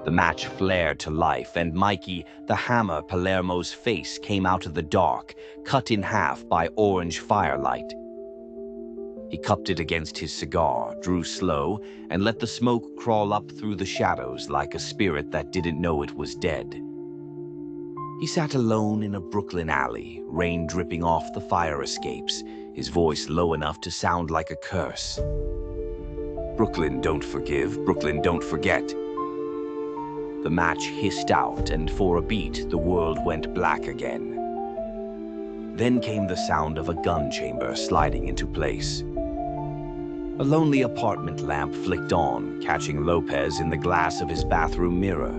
The match flared to life, and Mikey, the hammer Palermo's face, came out of the dark, cut in half by orange firelight. He cupped it against his cigar, drew slow, and let the smoke crawl up through the shadows like a spirit that didn't know it was dead. He sat alone in a Brooklyn alley, rain dripping off the fire escapes, his voice low enough to sound like a curse. Brooklyn don't forgive, Brooklyn don't forget. The match hissed out, and for a beat, the world went black again. Then came the sound of a gun chamber sliding into place. A lonely apartment lamp flicked on, catching Lopez in the glass of his bathroom mirror.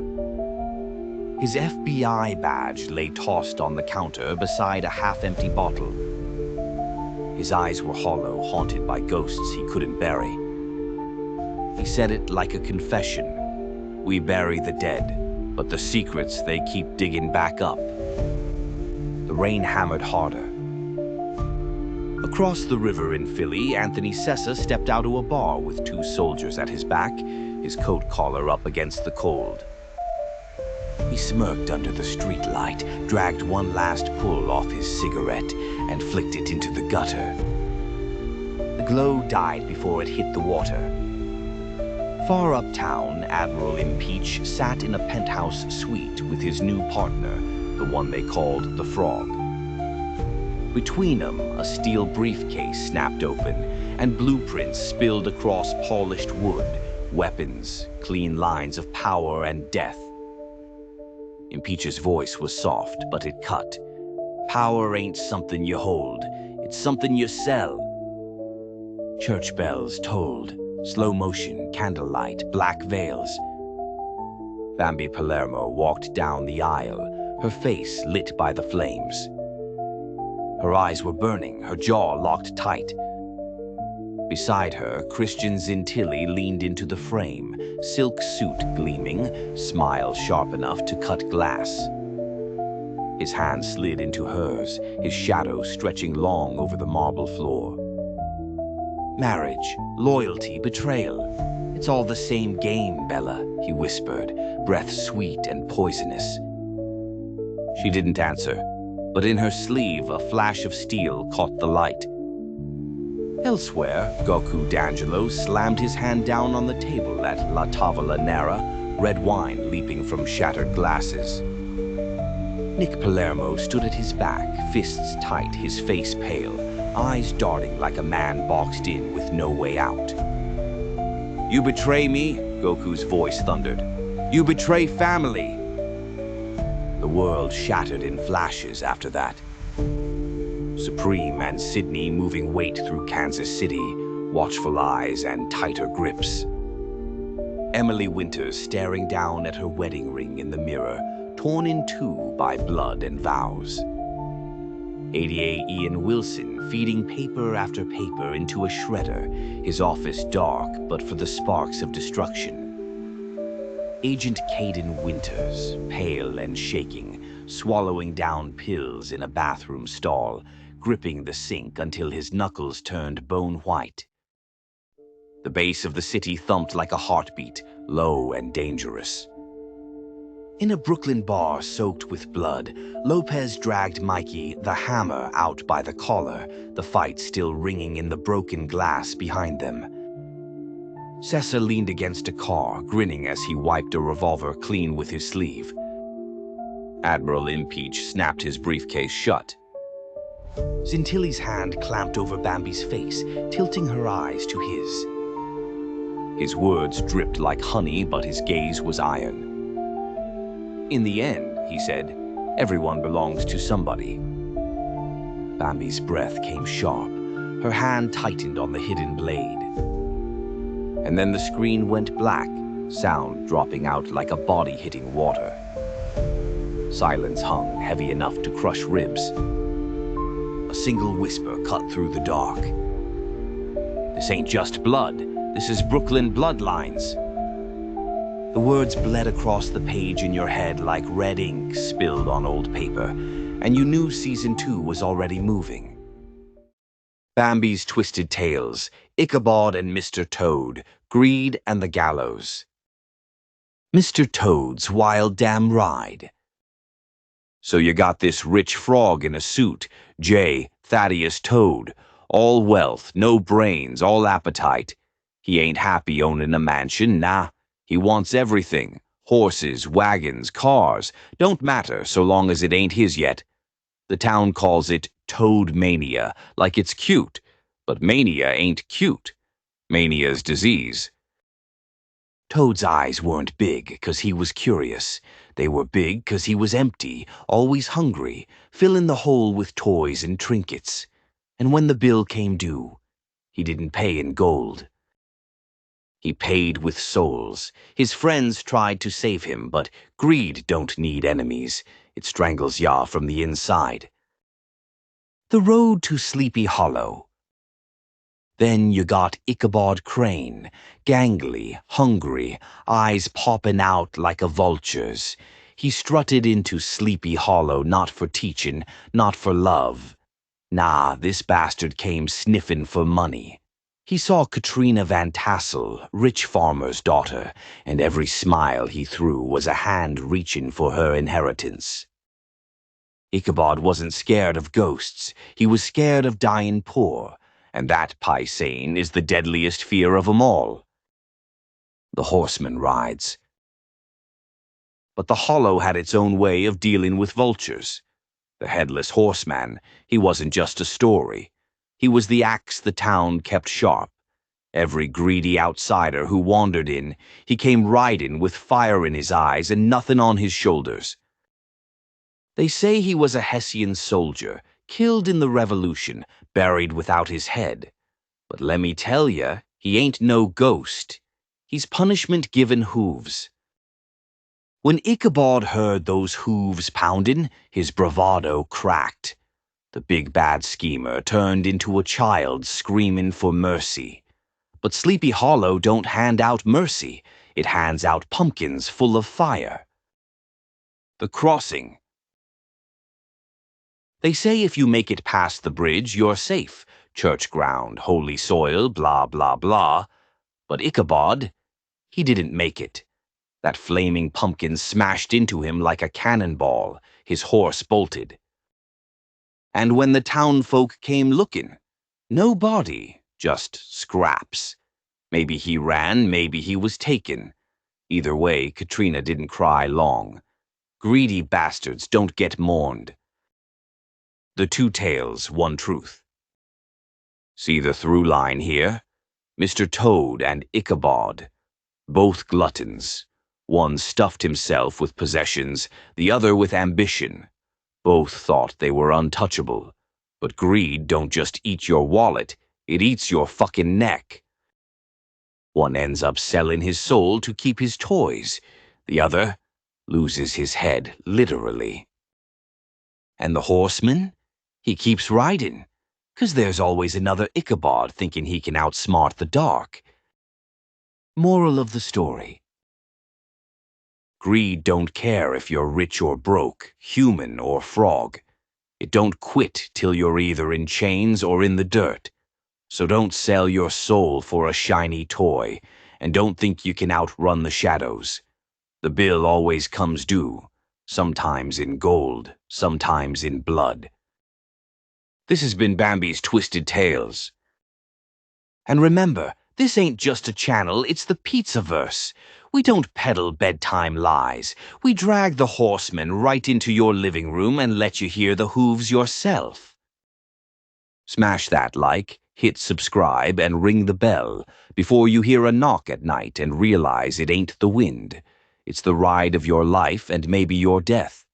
His FBI badge lay tossed on the counter beside a half-empty bottle. His eyes were hollow, haunted by ghosts he couldn't bury. He said it like a confession. We bury the dead, but the secrets they keep digging back up. The rain hammered harder. Across the river in Philly, Anthony Sessa stepped out of a bar with 2 soldiers at his back, his coat collar up against the cold. He smirked under the streetlight, dragged one last pull off his cigarette, and flicked it into the gutter. The glow died before it hit the water. Far uptown, Admiral Impeach sat in a penthouse suite with his new partner, the one they called the Frog. Between them, a steel briefcase snapped open, and blueprints spilled across polished wood, weapons, clean lines of power and death. Impeach's voice was soft, but it cut. Power ain't something you hold, it's something you sell. Church bells tolled. Slow motion, candlelight, black veils. Bambi Palermo walked down the aisle, her face lit by the flames. Her eyes were burning, her jaw locked tight. Beside her, Christian Zintilli leaned into the frame, silk suit gleaming, smile sharp enough to cut glass. His hand slid into hers, his shadow stretching long over the marble floor. Marriage, loyalty, betrayal. It's all the same game, Bella, he whispered, breath sweet and poisonous. She didn't answer, but in her sleeve a flash of steel caught the light. Elsewhere, Goku D'Angelo slammed his hand down on the table at La Tavola Nera, red wine leaping from shattered glasses. Nick Palermo stood at his back, fists tight, his face pale, eyes darting like a man boxed in with no way out. You betray me, Goku's voice thundered. You betray family. The world shattered in flashes after that. Supreme and Sydney moving weight through Kansas City, watchful eyes and tighter grips. Emily Winters staring down at her wedding ring in the mirror, torn in two by blood and vows. ADA Ian Wilson feeding paper after paper into a shredder, his office dark but for the sparks of destruction. Agent Caden Winters, pale and shaking, swallowing down pills in a bathroom stall, gripping the sink until his knuckles turned bone white. The bass of the city thumped like a heartbeat, low and dangerous. In a Brooklyn bar soaked with blood, Lopez dragged Mikey, the hammer, out by the collar, the fight still ringing in the broken glass behind them. Sessa leaned against a car, grinning as he wiped a revolver clean with his sleeve. Admiral Impeach snapped his briefcase shut. Zintilli's hand clamped over Bambi's face, tilting her eyes to his. His words dripped like honey, but his gaze was iron. In the end, he said, everyone belongs to somebody. Bambi's breath came sharp. Her hand tightened on the hidden blade. And then the screen went black, sound dropping out like a body hitting water. Silence hung, heavy enough to crush ribs. A single whisper cut through the dark. This ain't just blood. This is Brooklyn bloodlines. The words bled across the page in your head like red ink spilled on old paper, and you knew Season 2 was already moving. Bambi's Twisted Tales, Ichabod and Mr. Toad, Greed and the Gallows. Mr. Toad's Wild Dam Ride. So you got this rich frog in a suit, Thaddeus Toad. All wealth, no brains, all appetite. He ain't happy owning a mansion, nah. He wants everything. Horses, wagons, cars. Don't matter so long as it ain't his yet. The town calls it Toad Mania, like it's cute. But mania ain't cute. Mania's disease. Toad's eyes weren't big 'cause he was curious. They were big 'cause he was empty, always hungry, filling the hole with toys and trinkets. And when the bill came due, he didn't pay in gold. He paid with souls. His friends tried to save him, but greed don't need enemies. It strangles ya from the inside. The road to Sleepy Hollow. Then you got Ichabod Crane, gangly, hungry, eyes popping out like a vulture's. He strutted into Sleepy Hollow not for teaching, not for love. Nah, this bastard came sniffing for money. He saw Katrina Van Tassel, rich farmer's daughter, and every smile he threw was a hand reaching for her inheritance. Ichabod wasn't scared of ghosts. He was scared of dying poor. And that, Paisane, is the deadliest fear of 'em all. The horseman rides. But the hollow had its own way of dealing with vultures. The Headless Horseman, he wasn't just a story. He was the axe the town kept sharp. Every greedy outsider who wandered in, he came riding with fire in his eyes and nothing on his shoulders. They say he was a Hessian soldier, killed in the Revolution, buried without his head. But lemme tell ya, he ain't no ghost. He's punishment given hooves. When Ichabod heard those hooves pounding, his bravado cracked. The big bad schemer turned into a child screaming for mercy. But Sleepy Hollow don't hand out mercy. It hands out pumpkins full of fire. The crossing. They say if you make it past the bridge, you're safe. Church ground, holy soil, blah, blah, blah. But Ichabod, he didn't make it. That flaming pumpkin smashed into him like a cannonball. His horse bolted. And when the townfolk came looking, no body, just scraps. Maybe he ran, maybe he was taken. Either way, Katrina didn't cry long. Greedy bastards don't get mourned. The two tales, one truth. See the through line here? Mr. Toad and Ichabod. Both gluttons. One stuffed himself with possessions, the other with ambition. Both thought they were untouchable. But greed don't just eat your wallet, it eats your fucking neck. One ends up selling his soul to keep his toys. The other loses his head, literally. And the horseman? He keeps riding, 'cause there's always another Ichabod thinking he can outsmart the dark. Moral of the story. Greed don't care if you're rich or broke, human or frog. It don't quit till you're either in chains or in the dirt. So don't sell your soul for a shiny toy, and don't think you can outrun the shadows. The bill always comes due, sometimes in gold, sometimes in blood. This has been Bambi's Twisted Tales. And remember, this ain't just a channel, it's the Pizzaverse. We don't peddle bedtime lies. We drag the horseman right into your living room and let you hear the hooves yourself. Smash that like, hit subscribe, and ring the bell before you hear a knock at night and realize it ain't the wind. It's the ride of your life and maybe your death.